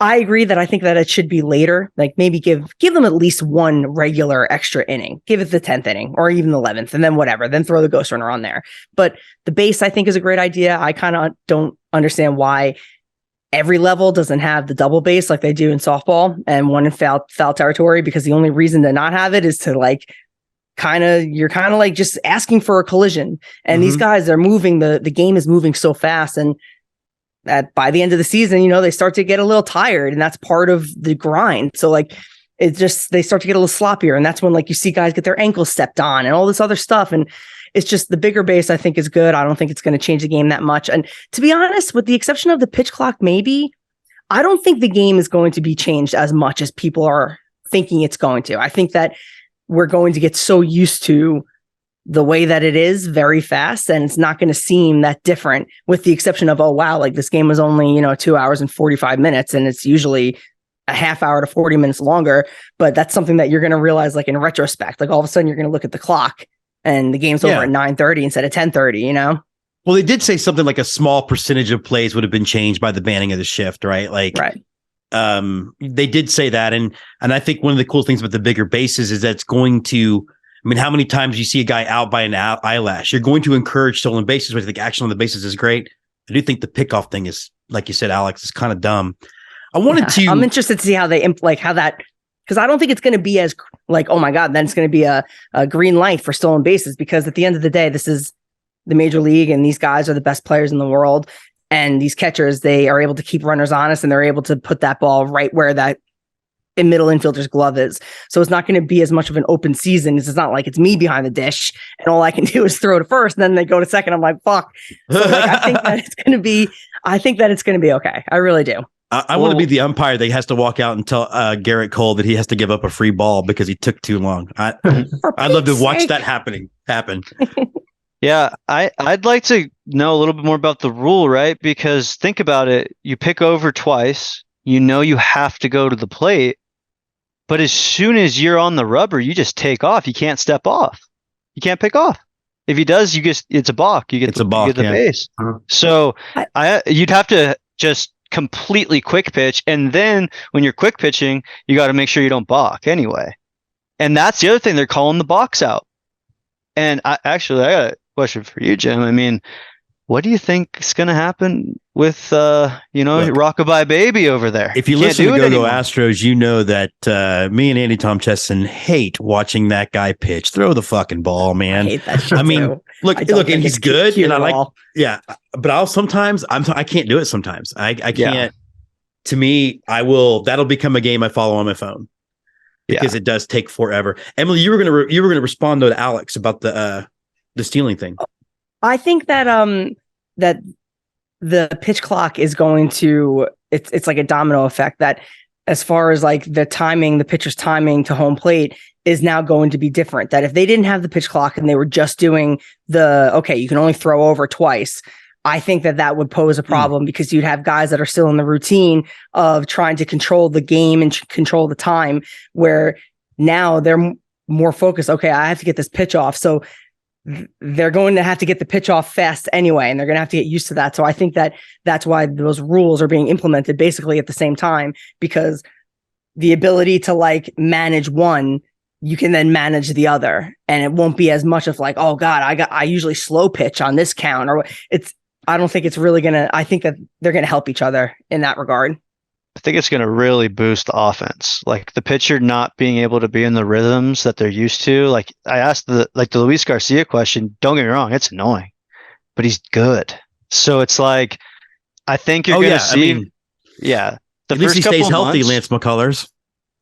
I agree that I think that it should be later. Like, maybe give them at least one regular extra inning. Give it the 10th inning or even the 11th, and then whatever. Then throw the ghost runner on there. But the base, I think, is a great idea. I kind of don't understand why every level doesn't have the double base like they do in softball and one in foul territory, because the only reason to not have it is to like you're kind of like just asking for a collision. And these guys are moving, the game is moving so fast, and by the end of the season, you know, they start to get a little tired, and that's part of the grind. So like, it's just, they start to get a little sloppier, and that's when like you see guys get their ankles stepped on and all this other stuff. And it's just, the bigger base, I think, is good. I don't think it's going to change the game that much. And to be honest, with the exception of the pitch clock, maybe, I don't think the game is going to be changed as much as people are thinking it's going to. I think that we're going to get so used to the way that it is very fast, and it's not going to seem that different, with the exception of, oh, wow, like this game was only, you know, 2 hours and 45 minutes, and it's usually a half hour to 40 minutes longer. But that's something that you're going to realize, like, in retrospect. Like, all of a sudden you're going to look at the clock and the game's over at 9:30 instead of 10:30, you know? Well, they did say something like a small percentage of plays would have been changed by the banning of the shift, right? Like, right. They did say that. And I think one of the cool things about the bigger bases is that it's going to, I mean, how many times you see a guy out by an eyelash? You're going to encourage stolen bases, which I think action on the bases is great. I do think the pickoff thing is, like you said, Alex, is kind of dumb. I'm interested to see how they because I don't think it's going to be as like, oh my God, then it's going to be a green light for stolen bases, because at the end of the day, this is the major league, and these guys are the best players in the world. And these catchers, they are able to keep runners honest, and they're able to put that ball right where that middle infielder's glove is. So it's not going to be as much of an open season. It's not like it's me behind the dish and all I can do is throw to first, and then they go to second. I'm like, fuck. So like, I think that it's going to be okay. I really do. I want to be the umpire that has to walk out and tell Garrett Cole that he has to give up a free ball because he took too long. I'd love to watch that happen. Yeah, I'd like to know a little bit more about the rule, right? Because think about it. You pick over twice, you know you have to go to the plate, but as soon as you're on the rubber, you just take off. You can't step off. You can't pick off. If he does, it's a balk. You get the base. So you'd have to just completely quick pitch, and then when you're quick pitching, you got to make sure you don't balk anyway. And that's the other thing, they're calling the box out. And I got a question for you, Jim. I mean, what do you think is going to happen with Rockabye Baby over there? If you listen to Go Astros, you know that me and Andy Tom Chesson hate watching that guy pitch. Throw the fucking ball, man. I hate that shit too. Look, and he's good, and I like, but I can't do it sometimes. I can't. Yeah. To me, that'll become a game I follow on my phone, because it does take forever. Emily, you were gonna respond to Alex about the stealing thing. I think that that the pitch clock is going to, it's like a domino effect, that as far as like the pitcher's timing to home plate is now going to be different. That if they didn't have the pitch clock and they were just doing you can only throw over twice, I think that would pose a problem, because you'd have guys that are still in the routine of trying to control the game and control the time, where now they're more focused. Okay, I have to get this pitch off. So they're going to have to get the pitch off fast anyway, and they're going to have to get used to that. So I think that's why those rules are being implemented basically at the same time, because the ability to like manage one, you can then manage the other, and it won't be as much of like, oh God, I usually slow pitch on this count, or I don't think it's really I think that they're going to help each other in that regard. I think it's going to really boost the offense. Like the pitcher not being able to be in the rhythms that they're used to. Like I asked the Luis Garcia question. Don't get me wrong, it's annoying, but he's good. So it's like, I think you're going to see. The at least he stays healthy, Lance McCullers.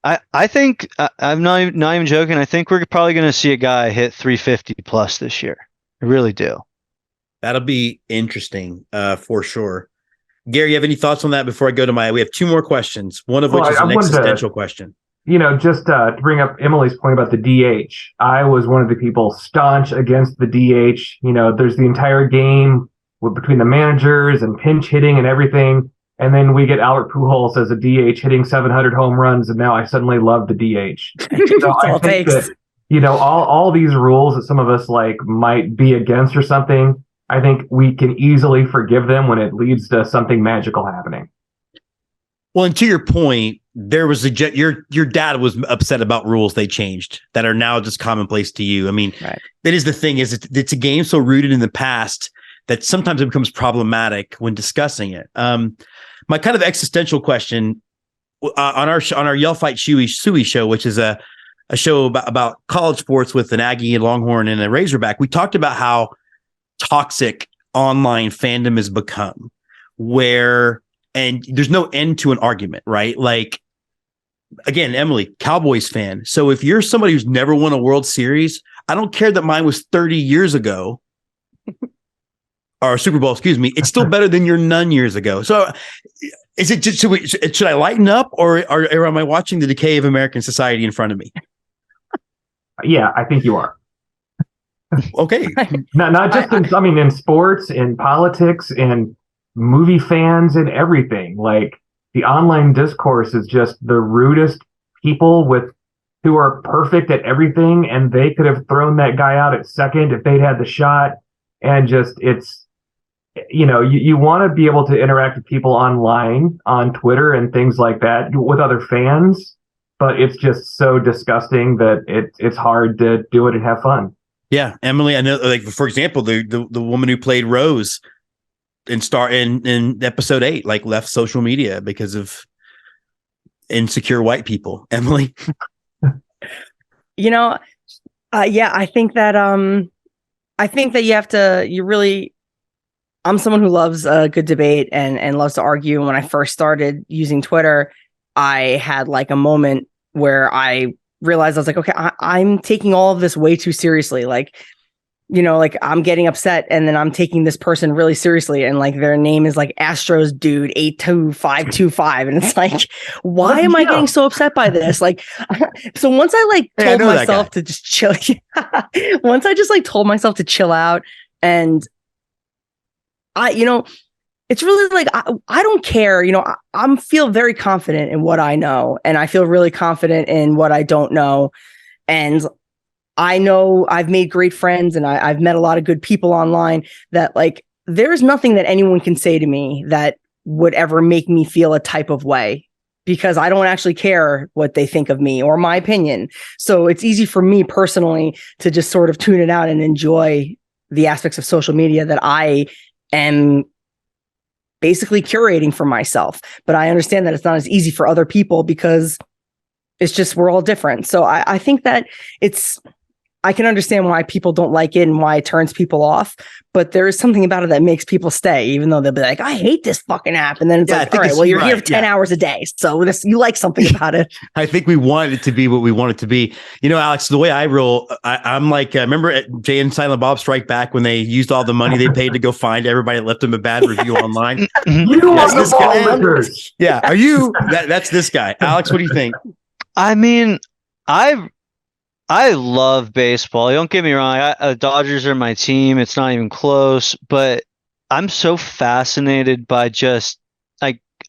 I think I'm not even joking. I think we're probably going to see a guy hit 350 plus this year. I really do. That'll be interesting, for sure. Gary, you have any thoughts on that before I go to we have two more questions, one of which is an existential question. just to bring up Emily's point about the DH, I was one of the people staunch against the DH. There's the entire game between the managers and pinch hitting and everything. And then we get Albert Pujols as a DH hitting 700 home runs, and now I suddenly love the DH. So I think that, all these rules that some of us might be against or something, I think we can easily forgive them when it leads to something magical happening. Well, and to your point, there was your dad was upset about rules they changed that are now just commonplace to you. I mean, right. That is the thing, is it's a game so rooted in the past that sometimes it becomes problematic when discussing it. My kind of existential question on our Yell Fight Suey show, which is a show about college sports with an Aggie, a Longhorn, and a Razorback, we talked about how toxic online fandom has become, and there's no end to an argument, right? Like, again, Emily, Cowboys fan. So if you're somebody who's never won a World Series, I don't care that mine was 30 years ago. Or Super Bowl, excuse me, it's still better than your none years ago. So is it just, should I lighten up, or am I watching the decay of American society in front of me? Yeah, I think you are. Okay. Not just in sports, in politics, in movie fans, and everything. Like, the online discourse is just the rudest people who are perfect at everything, and they could have thrown that guy out at second if they'd had the shot. And just, you want to be able to interact with people online, on Twitter and things like that, with other fans, but it's just so disgusting that it's hard to do it and have fun. Yeah, Emily, I know, like, for example, the woman who played Rose in episode 8, left social media because of insecure white people. Emily? Yeah, I think that I'm someone who loves a good debate and loves to argue. And when I first started using Twitter, I had a moment where I realized I was like, okay, I'm taking all of this way too seriously. I'm getting upset, and then I'm taking this person really seriously, and their name is Astros dude 82525, and it's why am I getting so upset by this? So once I told myself to just chill, once I just told myself to chill out, and it's really I don't care. I feel very confident in what I know, and I feel really confident in what I don't know, and I know I've made great friends, and I've met a lot of good people online that there's nothing that anyone can say to me that would ever make me feel a type of way, because I don't actually care what they think of me or my opinion. So it's easy for me personally to just sort of tune it out and enjoy the aspects of social media that I am basically curating for myself. But I understand that it's not as easy for other people, because it's just, we're all different. So I think that I can understand why people don't like it and why it turns people off, but there is something about it that makes people stay, even though they'll be like, I hate this fucking app. And then it's all right, well, you're here for 10 hours a day, so you like something about it. I think we want it to be what we want it to be. Alex, the way I roll, I'm remember at Jay and Silent Bob Strike Back, when they used all the money they paid to go find everybody that left them a bad review online? That's this guy. Yeah, are you? That's this guy. Alex, what do you think? I mean, I love baseball. Don't get me wrong. The Dodgers are my team. It's not even close. But I'm so fascinated by just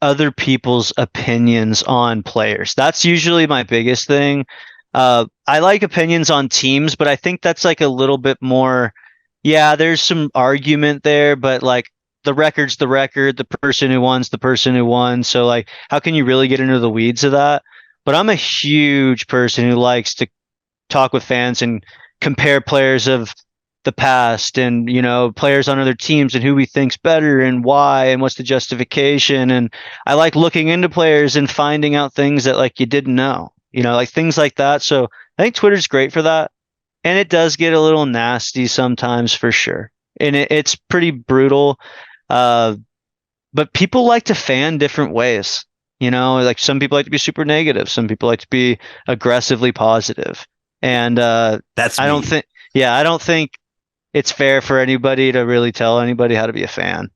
other people's opinions on players. That's usually my biggest thing. I like opinions on teams, but I think that's a little bit more. Yeah, there's some argument there, but the record's the record. The person who won's the person who won. So how can you really get into the weeds of that? But I'm a huge person who likes to talk with fans and compare players of the past, and players on other teams, and who we think's better and why, and what's the justification. And I like looking into players and finding out things that you didn't know, things like that. So I think Twitter's great for that, and it does get a little nasty sometimes, for sure, and it's pretty brutal, but people like to fan different ways. Some people like to be super negative, some people like to be aggressively positive. And I don't think it's fair for anybody to really tell anybody how to be a fan.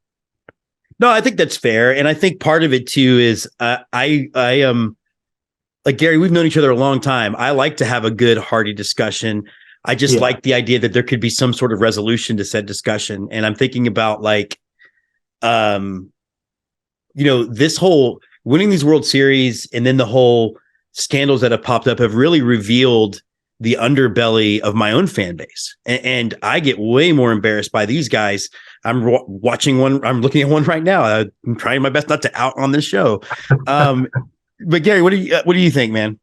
No, I think that's fair, and I think part of it too is I like Gary, we've known each other a long time. I like to have a good, hearty discussion. I just like the idea that there could be some sort of resolution to said discussion. And I'm thinking about like, this whole winning these World Series and then the whole scandals that have popped up have really revealed the underbelly of my own fan base. And I get way more embarrassed by these guys. I'm watching one. I'm looking at one right now. I'm trying my best not to out on this show. But Gary, what do you think, man?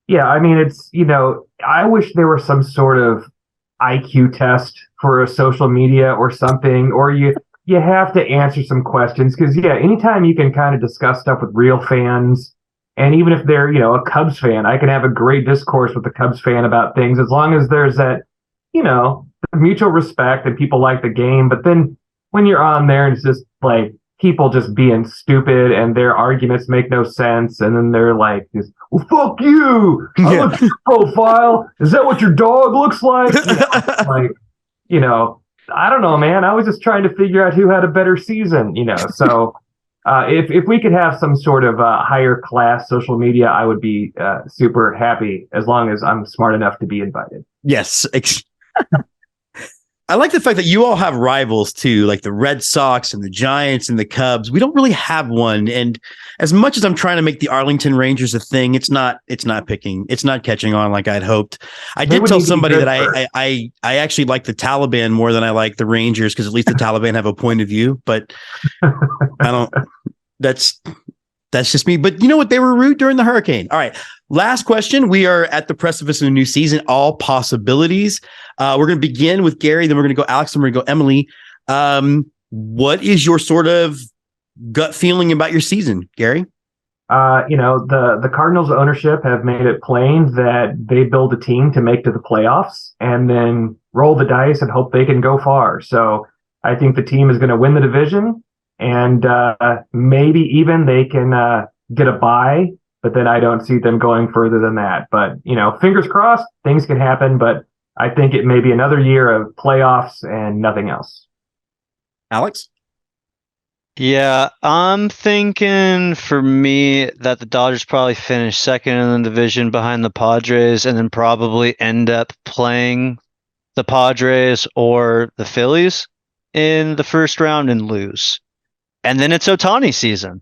Yeah, I mean, it's, I wish there was some sort of IQ test for a social media or something, or you have to answer some questions because, anytime you can kind of discuss stuff with real fans, and even if they're, a Cubs fan, I can have a great discourse with a Cubs fan about things as long as there's that, mutual respect and people like the game. But then when you're on there and it's just like people just being stupid and their arguments make no sense, and then they're like, well, fuck you. I look at your profile. Is that what your dog looks like? I don't know, man. I was just trying to figure out who had a better season, So if we could have some sort of higher class social media, I would be super happy as long as I'm smart enough to be invited. Yes. I like the fact that you all have rivals too, like the Red Sox and the Giants and the Cubs. We don't really have one. And as much as I'm trying to make the Arlington Rangers a thing, it's not catching on like I'd hoped. I did tell somebody that I actually like the Taliban more than I like the Rangers because at least the Taliban have a point of view, but that's just me. But you know what? They were rude during the hurricane. All right. Last question. We are at the precipice of a new season, all possibilities. We're going to begin with Gary, then we're going to go Alex, and we're going to go Emily. What is your sort of gut feeling about your season, Gary? The Cardinals ownership have made it plain that they build a team to make to the playoffs and then roll the dice and hope they can go far. So I think the team is going to win the division, and maybe even they can get a bye. But then I don't see them going further than that. But, fingers crossed, things can happen. But I think it may be another year of playoffs and nothing else. Alex? Yeah, I'm thinking for me that the Dodgers probably finish second in the division behind the Padres and then probably end up playing the Padres or the Phillies in the first round and lose. And then it's Ohtani season.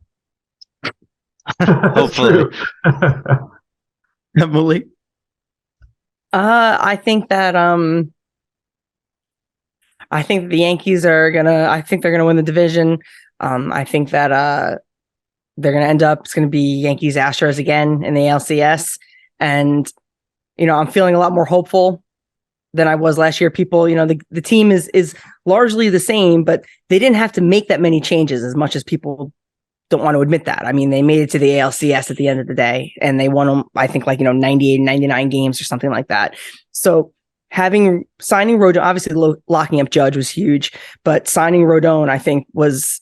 Hopefully. Emily? I think that the Yankees they're gonna win the division. I think that they're gonna end up, it's gonna be Yankees Astros again in the ALCS. And I'm feeling a lot more hopeful than I was last year. People, the team is largely the same, but they didn't have to make that many changes as much as people don't want to admit that. I mean, they made it to the ALCS at the end of the day, and they won them, I think, 98, 99 games or something like that. So signing Rodon, obviously locking up Judge was huge, but signing Rodon, I think, was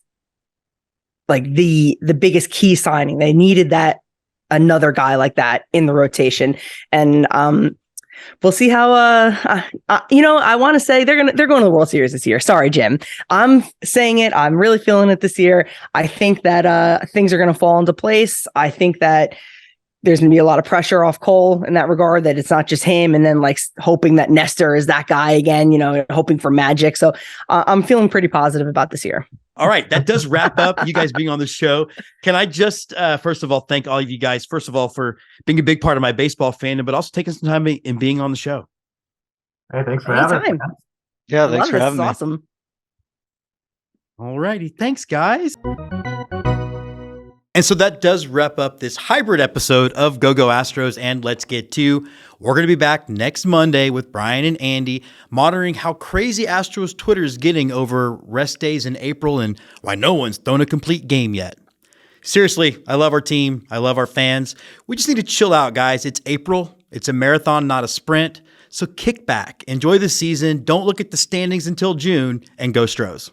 like the biggest key signing. They needed another guy like that in the rotation. And we'll see how I want to say they're going to the World Series this year. Sorry, Jim. I'm saying it. I'm really feeling it this year. I think that things are going to fall into place. I think that there's going to be a lot of pressure off Cole in that regard, that it's not just him and then hoping that Nestor is that guy again, hoping for magic. So I'm feeling pretty positive about this year. All right. That does wrap up you guys being on the show. Can I just, first of all, thank all of you guys, first of all, for being a big part of my baseball fandom, but also taking some time in being on the show. Hey, thanks for having me. Yeah, thanks for having me. Awesome. All righty. Thanks, guys. And so that does wrap up this hybrid episode of Go Astros and Let's Get To. We're going to be back next Monday with Brian and Andy monitoring how crazy Astros Twitter is getting over rest days in April and why no one's thrown a complete game yet. Seriously, I love our team. I love our fans. We just need to chill out, guys. It's April. It's a marathon, not a sprint. So kick back, enjoy the season. Don't look at the standings until June, and go Stros.